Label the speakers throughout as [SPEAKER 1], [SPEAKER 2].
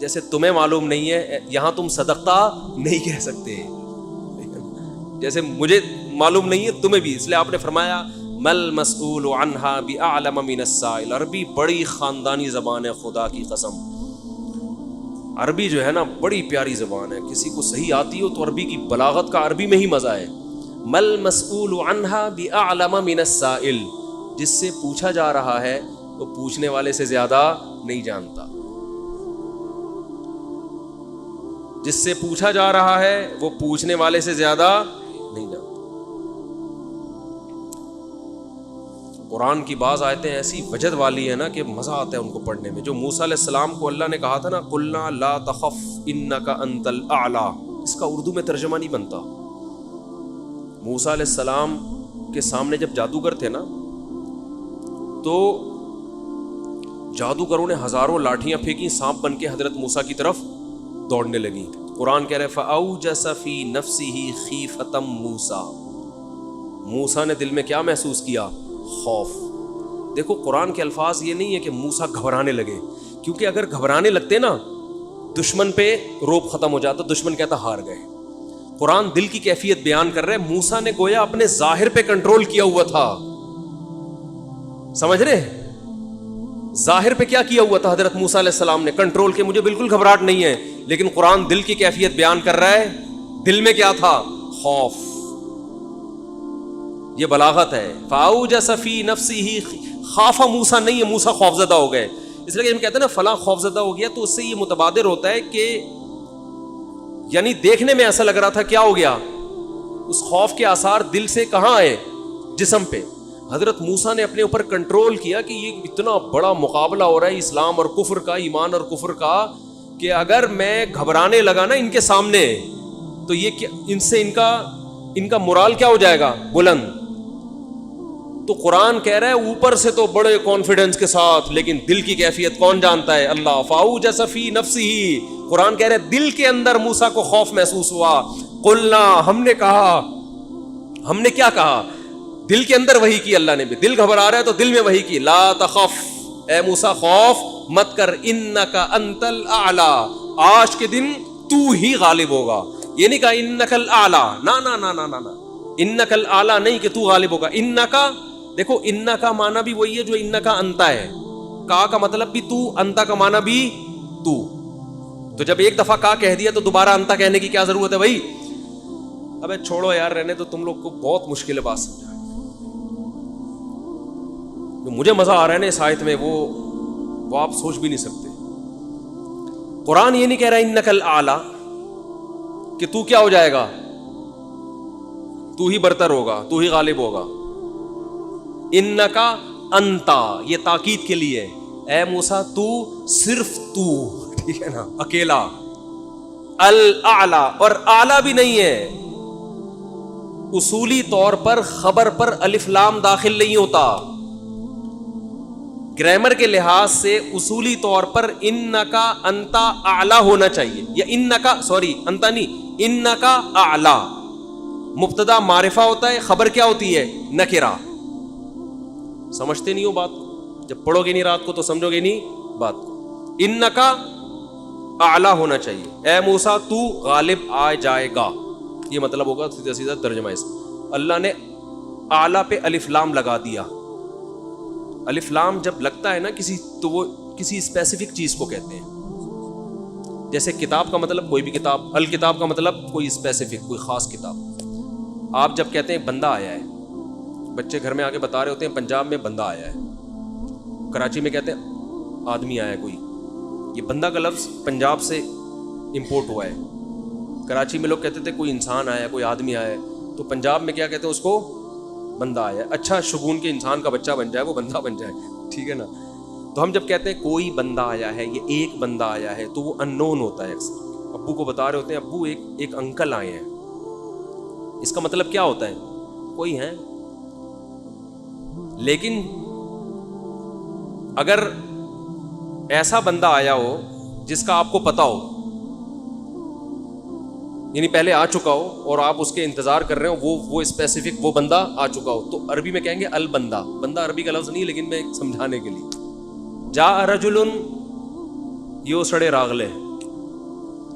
[SPEAKER 1] جیسے تمہیں معلوم نہیں ہے یہاں تم صدقہ نہیں کہہ سکتے، جیسے مجھے معلوم نہیں ہے تمہیں بھی، اس لیے آپ نے فرمایا مل مسئول عنہا باعلم من السائل۔ عربی بڑی خاندانی زبان ہے، خدا کی قسم عربی جو ہے نا بڑی پیاری زبان ہے، کسی کو صحیح آتی ہو تو عربی کی بلاغت کا عربی میں ہی مزہ ہے۔ مل مسئول عنہا باعلم من السائل، جس سے پوچھا جا رہا ہے وہ پوچھنے والے سے زیادہ نہیں جانتا، جس سے پوچھا جا رہا ہے وہ پوچھنے والے سے زیادہ نہیں جانتا۔ قرآن کی بعض آیتیں ایسی وجد والی ہیں نا کہ مزہ آتا ہے ان کو پڑھنے میں۔ جو موسیٰ علیہ السلام کو اللہ نے کہا تھا نا قُلْنَا لَا تَخَفْ إِنَّكَ أَنْتَ الْأَعْلَى، اس کا اردو میں ترجمہ نہیں بنتا۔ موسیٰ علیہ السلام کے سامنے جب جادوگر تھے نا تو جادوگروں نے ہزاروں لاٹھیاں پھینکی، سانپ بن کے حضرت موسیٰ کی طرف دوڑنے لگی۔ قرآن کہہ رہے فَأَوْجَسَ فِي نَفْسِهِ خِيفَةً مُوسَىٰ، موسیٰ نے دل میں کیا محسوس کیا؟ خوف۔ دیکھو قرآن کے الفاظ یہ نہیں ہے کہ موسیٰ گھبرانے لگے، کیونکہ اگر گھبرانے لگتے نا دشمن پہ روب ختم ہو جاتا، دشمن کہتا ہار گئے۔ قرآن دل کی کیفیت بیان کر رہے، موسیٰ نے گویا اپنے ظاہر پہ کنٹرول کیا ہوا تھا، سمجھ رہے؟ ظاہر پہ کیا کیا ہوا تھا حضرت موسیٰ علیہ السلام نے؟ کنٹرول کے مجھے بالکل گھبراہٹ نہیں ہے، لیکن قرآن دل کی کیفیت بیان کر رہا ہے، دل میں کیا تھا؟ خوف۔ یہ بلاغت ہے۔ فَأَوْجَسَ فِي نَفْسِهِ، خَافَ موسیٰ نہیں ہے، موسیٰ خوفزدہ ہو گئے۔ اس لیے کہ ہم کہتے ہیں نا فلاں خوفزدہ ہو گیا، تو اس سے یہ متبادر ہوتا ہے کہ یعنی دیکھنے میں ایسا لگ رہا تھا کیا ہو گیا، اس خوف کے آثار دل سے کہاں آئے؟ جسم پہ۔ حضرت موسیٰ نے اپنے اوپر کنٹرول کیا کہ یہ اتنا بڑا مقابلہ ہو رہا ہے اسلام اور کفر کا، ایمان اور کفر کا، کہ اگر میں گھبرانے لگا نا ان کے سامنے تو یہ ان سے ان کا مورال کیا ہو جائے گا؟ بلند۔ تو قرآن کہہ رہا ہے اوپر سے تو بڑے کانفیڈنس کے ساتھ، لیکن دل کی کیفیت کون جانتا ہے؟ اللہ۔ فَأَوْجَسَ فِي نَفْسِهِ، قرآن کہہ رہا ہے دل کے اندر موسیٰ کو خوف محسوس ہوا۔ قُلْنَا، ہم نے کہا، ہم نے کیا کہا؟ دل کے اندر وحی کی اللہ نے بھی، دل گھبرا رہا ہے تو دل میں وحی کی، لا تخف، اے موسیٰ خوف مت کر، انک انت الاعلی، آج کے دن تو ہی غالب ہوگا۔ یہ نہیں کہا انک الاعلی، نا نا نا نا نا، انک الاعلی نہیں کہ تو غالب ہوگا۔ انکا، دیکھو انکا کا معنی بھی وہی ہے جو انکا انتا ہے، کا مطلب بھی تو، انتا کا معنی بھی تو جب ایک دفعہ کا کہہ دیا تو دوبارہ انتا کہنے کی کیا ضرورت ہے بھائی؟ ابے چھوڑو یار، رہنے تو، تم لوگ کو بہت مشکل ہے بات سمجھا۔ مجھے مزہ آ رہا ہے نا اس آیت میں، وہ آپ سوچ بھی نہیں سکتے۔ قرآن یہ نہیں کہہ رہا انک الاعلی کہ تو کیا ہو جائے گا، تو ہی برتر ہوگا، تو ہی غالب ہوگا۔ انکا انتا، یہ تاکید کے لیے، اے موسیٰ تو، صرف تو، ٹھیک ہے نا، اکیلا۔ الاعلی، اور اعلی بھی نہیں ہے، اصولی طور پر خبر پر الف لام داخل نہیں ہوتا۔ گرامر کے لحاظ سے اصولی طور پر انکا انتا اعلی ہونا چاہیے، یا انکا، سوری انتا نہیں، انکا اعلی، مبتدا معرفہ ہوتا ہے، خبر کیا ہوتی ہے؟ نکرہ۔ سمجھتے نہیں ہو بات کو، جب پڑھو گے نہیں رات کو تو سمجھو گے نہیں بات کو۔ انکا اعلی ہونا چاہیے، اے موسیٰ تو غالب آ جائے گا، یہ مطلب ہوگا سیدھا سیدھا ترجمہ اس کا۔ اللہ نے اعلی پہ الف لام لگا دیا۔ الف لام جب لگتا ہے نا کسی، تو وہ کسی اسپیسیفک چیز کو کہتے ہیں۔ جیسے کتاب کا مطلب کوئی بھی کتاب، الکتاب کا مطلب کوئی اسپیسیفک، کوئی خاص کتاب۔ آپ جب کہتے ہیں بندہ آیا ہے، بچے گھر میں آ کے بتا رہے ہوتے ہیں پنجاب میں بندہ آیا ہے، کراچی میں کہتے ہیں آدمی آیا ہے کوئی، یہ بندہ کا لفظ پنجاب سے امپورٹ ہوا ہے۔ کراچی میں لوگ کہتے تھے کوئی انسان آیا ہے، کوئی آدمی آیا ہے، تو پنجاب میں کیا کہتے ہیں اس کو؟ بندہ آیا ہے۔ اچھا شگون کے انسان کا بچہ بن جائے، وہ بندہ بن جائے، ٹھیک ہے نا۔ تو ہم جب کہتے ہیں کوئی بندہ آیا ہے، یہ ایک بندہ آیا ہے، تو وہ ان نون ہوتا ہے۔ ابو کو بتا رہے ہوتے ہیں ابو ایک انکل آئے ہیں، اس کا مطلب کیا ہوتا ہے؟ کوئی ہے۔ لیکن اگر ایسا بندہ آیا ہو جس کا آپ کو پتا ہو، یعنی پہلے آ چکا ہو اور آپ اس کے انتظار کر رہے ہو، وہ اسپیسیفک وہ بندہ آ چکا ہو، تو عربی میں کہیں گے البندہ۔ بندہ عربی کا لفظ نہیں، لیکن میں سمجھانے کے لیے، جاء رجل یو سڑے راغلے،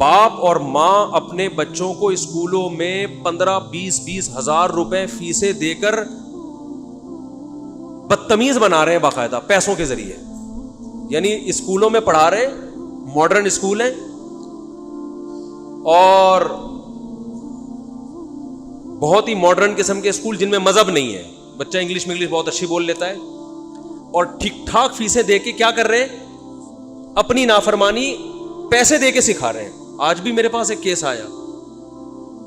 [SPEAKER 1] باپ اور ماں اپنے بچوں کو اسکولوں میں 15-20 ہزار روپے فیسیں دے کر بدتمیز بنا رہے ہیں باقاعدہ پیسوں کے ذریعے. یعنی اسکولوں میں پڑھا رہے ہیں, ماڈرن اسکول ہیں, اور بہت ہی ماڈرن قسم کے اسکول جن میں مذہب نہیں ہے. بچہ انگلش بہت اچھی بول لیتا ہے, اور ٹھیک ٹھاک فیسیں دے کے کیا کر رہے ہیں, اپنی نافرمانی پیسے دے کے سکھا رہے ہیں. آج بھی میرے پاس ایک کیس آیا,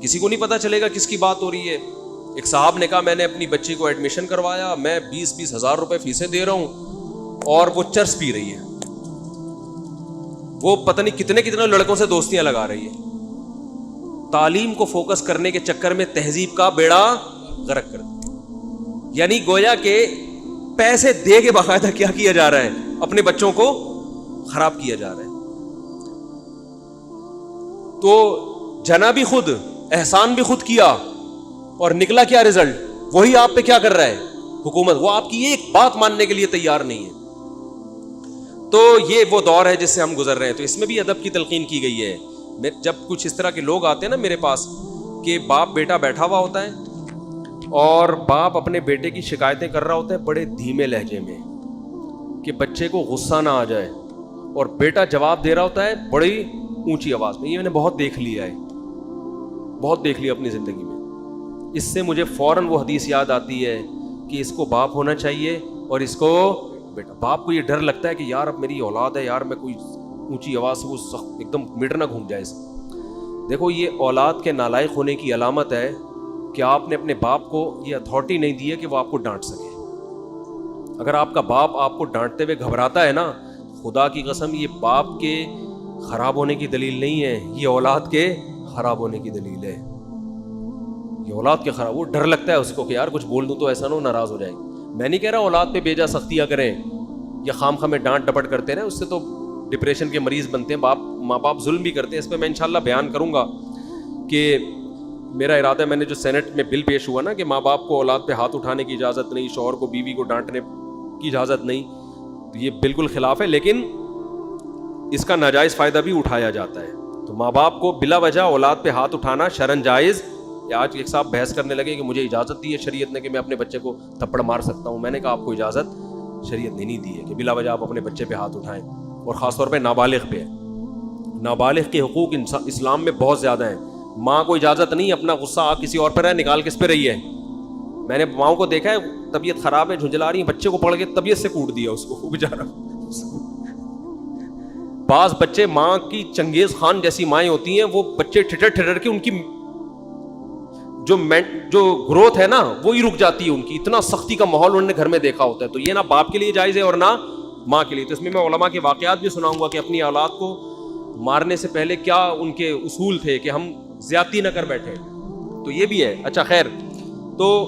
[SPEAKER 1] کسی کو نہیں پتا چلے گا کس کی بات ہو رہی ہے. ایک صاحب نے کہا میں نے اپنی بچی کو ایڈمیشن کروایا, میں 20 ہزار روپے فیسیں دے رہا ہوں, اور وہ چرس پی رہی ہے, وہ پتہ نہیں کتنے لڑکوں سے دوستیاں لگا رہی ہے. تعلیم کو فوکس کرنے کے چکر میں تہذیب کا بیڑا غرق کر دیا. یعنی گویا کہ پیسے دے کے باقاعدہ کیا جا رہا ہے, اپنے بچوں کو خراب کیا جا رہا ہے. تو جنا بھی خود, احسان بھی خود کیا, اور نکلا کیا رزلٹ, وہی آپ پہ کیا کر رہا ہے حکومت, وہ آپ کی ایک بات ماننے کے لیے تیار نہیں ہے. تو یہ وہ دور ہے جس سے ہم گزر رہے ہیں. تو اس میں بھی ادب کی تلقین کی گئی ہے. جب کچھ اس طرح کے لوگ آتے ہیں نا میرے پاس, کہ باپ بیٹا بیٹھا ہوا ہوتا ہے اور باپ اپنے بیٹے کی شکایتیں کر رہا ہوتا ہے بڑے دھیمے لہجے میں کہ بچے کو غصہ نہ آ جائے, اور بیٹا جواب دے رہا ہوتا ہے بڑی اونچی آواز میں. یہ میں نے بہت دیکھ لیا ہے, بہت دیکھ لیا اپنی زندگی میں. اس سے مجھے فوراً وہ حدیث یاد آتی ہے کہ اس کو باپ ہونا چاہیے اور اس کو بیٹا. باپ کو یہ ڈر لگتا ہے کہ یار اب میری اولاد ہے, یار میں کوئی اونچی آواز سے وہ ایک دم میٹر نہ گھوم جائے اس. دیکھو یہ اولاد کے نالائق ہونے کی علامت ہے کہ آپ نے اپنے باپ کو یہ اتھارٹی نہیں دی ہے کہ وہ آپ کو ڈانٹ سکے. اگر آپ کا باپ آپ کو ڈانٹتے ہوئے گھبراتا ہے نا, خدا کی قسم یہ باپ کے خراب ہونے کی دلیل نہیں ہے, یہ اولاد کے خراب ہونے کی دلیل ہے. یہ اولاد کے خراب, وہ ڈر لگتا ہے اس کو کہ یار کچھ بول دوں تو ایسا نہ ہو ناراض ہو جائے. میں نہیں کہہ رہا اولاد پہ بیجا سختیاں کریں یا خام خامے ڈانٹ ڈپٹ کرتے رہیں, اس سے تو ڈپریشن کے مریض بنتے ہیں. ماں باپ ظلم بھی کرتے ہیں. اس پہ میں انشاءاللہ بیان کروں گا کہ میرا ارادہ ہے, میں نے جو سینٹ میں بل پیش ہوا نا کہ ماں باپ کو اولاد پہ ہاتھ اٹھانے کی اجازت نہیں, شوہر کو بیوی کو ڈانٹنے کی اجازت نہیں, یہ بالکل خلاف ہے, لیکن اس کا ناجائز فائدہ بھی اٹھایا جاتا ہے. تو ماں باپ کو بلا وجہ اولاد پہ ہاتھ اٹھانا شرعن جائز. آج ایک صاحب بحث کرنے لگے کہ مجھے اجازت دی ہے شریعت نے کہ میں اپنے بچے کو تھپڑ مار سکتا ہوں. میں نے کہا آپ کو اجازت شریعت نے نہیں دی ہے کہ بلا وجہ آپ اپنے بچے پہ ہاتھ اٹھائیں, اور خاص طور پہ نابالغ پہ. نابالغ کے حقوق اسلام میں بہت زیادہ ہیں. ماں کو اجازت نہیں اپنا غصہ آپ کسی اور پر ہے نکال کس پہ رہی ہے. میں نے ماؤں کو دیکھا ہے طبیعت خراب ہے جھنجلا رہی ہے, بچے کو پکڑ کے طبیعت سے کوٹ دیا اس کو بیچارہ. بعض بچے ماں کی چنگیز خان جیسی مائیں ہوتی ہیں, وہ بچے ٹھٹر کے ان کی جو گروتھ ہے نا وہی رک جاتی ہے ان کی. اتنا سختی کا ماحول انہوں نے گھر میں دیکھا ہوتا ہے. تو یہ نہ باپ کے لیے جائز ہے اور نہ ماں کے لیے. تو اس میں علماء کے واقعات بھی سناؤں گا کہ اپنی اولاد کو مارنے سے پہلے کیا ان کے اصول تھے کہ ہم زیادتی نہ کر بیٹھے. تو یہ بھی ہے. اچھا خیر, تو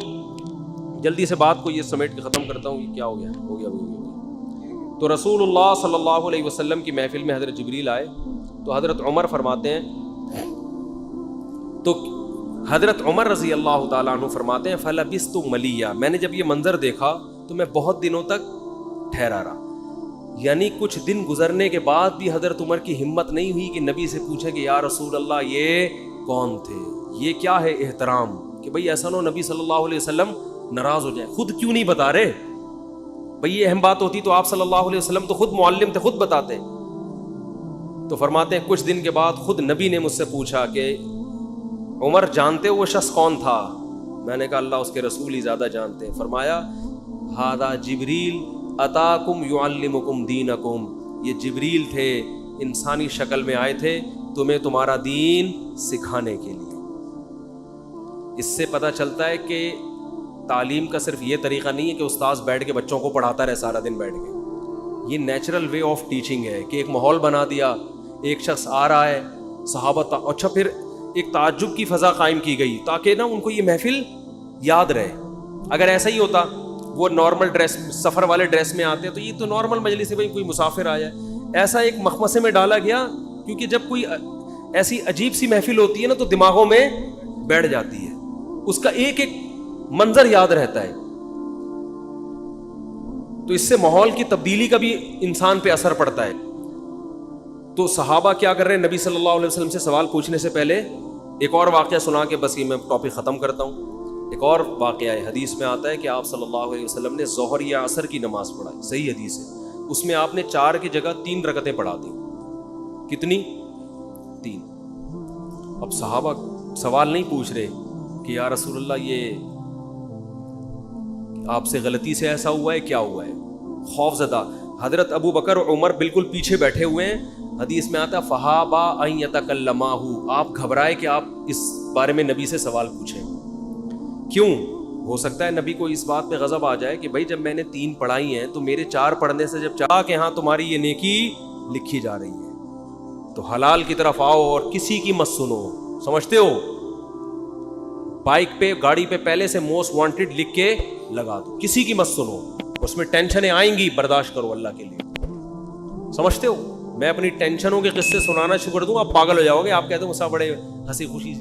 [SPEAKER 1] جلدی سے بات کو یہ سمیٹ کے ختم کرتا ہوں. یہ کیا ہو گیا. تو رسول اللہ صلی اللہ علیہ وسلم کی محفل میں حضرت جبریل آئے تو حضرت عمر فرماتے ہیں, تو حضرت عمر رضی اللہ تعالیٰ عنہ فرماتے ہیں فلبثت ملیہ, میں نے جب یہ منظر دیکھا تو میں بہت دنوں تک ٹھہرا رہا. یعنی کچھ دن گزرنے کے بعد بھی حضرت عمر کی ہمت نہیں ہوئی کہ نبی سے پوچھے کہ یا رسول اللہ یہ کون تھے, یہ کیا ہے احترام, کہ بھئی ایسا نہ ہو نبی صلی اللہ علیہ وسلم ناراض ہو جائے. خود کیوں نہیں بتا رہے بھئی, یہ اہم بات ہوتی تو آپ صلی اللہ علیہ وسلم تو خود معلم تھے, خود بتاتے. تو فرماتے ہیں کچھ دن کے بعد خود نبی نے مجھ سے پوچھا کہ عمر جانتے ہو وہ شخص کون تھا؟ میں نے کہا اللہ اس کے رسول ہی زیادہ جانتے ہیں. فرمایا ھذا جبریل اتاکم یعلمکم دینکم, یہ جبریل تھے انسانی شکل میں آئے تھے تمہیں تمہارا دین سکھانے کے لیے. اس سے پتہ چلتا ہے کہ تعلیم کا صرف یہ طریقہ نہیں ہے کہ استاذ بیٹھ کے بچوں کو پڑھاتا رہے سارا دن بیٹھ کے. یہ نیچرل وے آف ٹیچنگ ہے کہ ایک ماحول بنا دیا, ایک شخص آ رہا ہے, صحابہ اچھا پھر ایک تعجب کی فضا قائم کی گئی تاکہ نا ان کو یہ محفل یاد رہے. اگر ایسا ہی ہوتا وہ نارمل ڈریس سفر والے ڈریس میں آتے تو یہ تو نارمل مجلس ہے, بھائی کوئی مسافر آیا. ایسا ایک مخمصے میں ڈالا گیا کیونکہ جب کوئی ایسی عجیب سی محفل ہوتی ہے نا تو دماغوں میں بیٹھ جاتی ہے, اس کا ایک ایک منظر یاد رہتا ہے. تو اس سے ماحول کی تبدیلی کا بھی انسان پہ اثر پڑتا ہے. تو صحابہ کیا کر رہے ہیں؟ نبی صلی اللہ علیہ وسلم سے سوال پوچھنے سے پہلے ایک اور واقعہ سنا کے بس یہ میں ٹاپک ختم کرتا ہوں. ایک اور واقعہ ہے، حدیث میں آتا ہے کہ آپ صلی اللہ علیہ وسلم نے ظہر یا عصر کی نماز پڑھائی، صحیح حدیث ہے. اس میں آپ نے 4 کی جگہ 3 رکعتیں پڑھا دیں. کتنی؟ 3. اب صحابہ سوال نہیں پوچھ رہے کہ یا رسول اللہ یہ آپ سے غلطی سے ایسا ہوا ہے، کیا ہوا ہے؟ خوف زدہ. حضرت ابو بکر اور عمر بالکل پیچھے بیٹھے ہوئے ہیں. حدیث میں آتا فہابا ان یتکلماہ، آپ گھبرائے کہ آپ اس بارے میں نبی سے سوال پوچھیں. کیوں؟ ہو سکتا ہے نبی کو اس بات پہ غضب آ جائے کہ بھائی جب میں نے 3 پڑھائی ہیں تو میرے 4 پڑھنے سے جب چاہا کہ ہاں تمہاری یہ نیکی لکھی جا رہی ہے تو حلال کی طرف آؤ اور کسی کی مت سنو. سمجھتے ہو؟ بائک پہ گاڑی پہ پہلے سے موسٹ وانٹڈ لکھ کے لگا دو، کسی کی مت سنو. اس میں ٹینشنیں آئیں گی، برداشت کرو اللہ کے لیے. سمجھتے ہو؟ میں اپنی ٹینشنوں کے قصے سنانا شروع کر دوں آپ پاگل ہو جاؤ گے. آپ کہتے ہو مسا بڑے ہنسی خوشی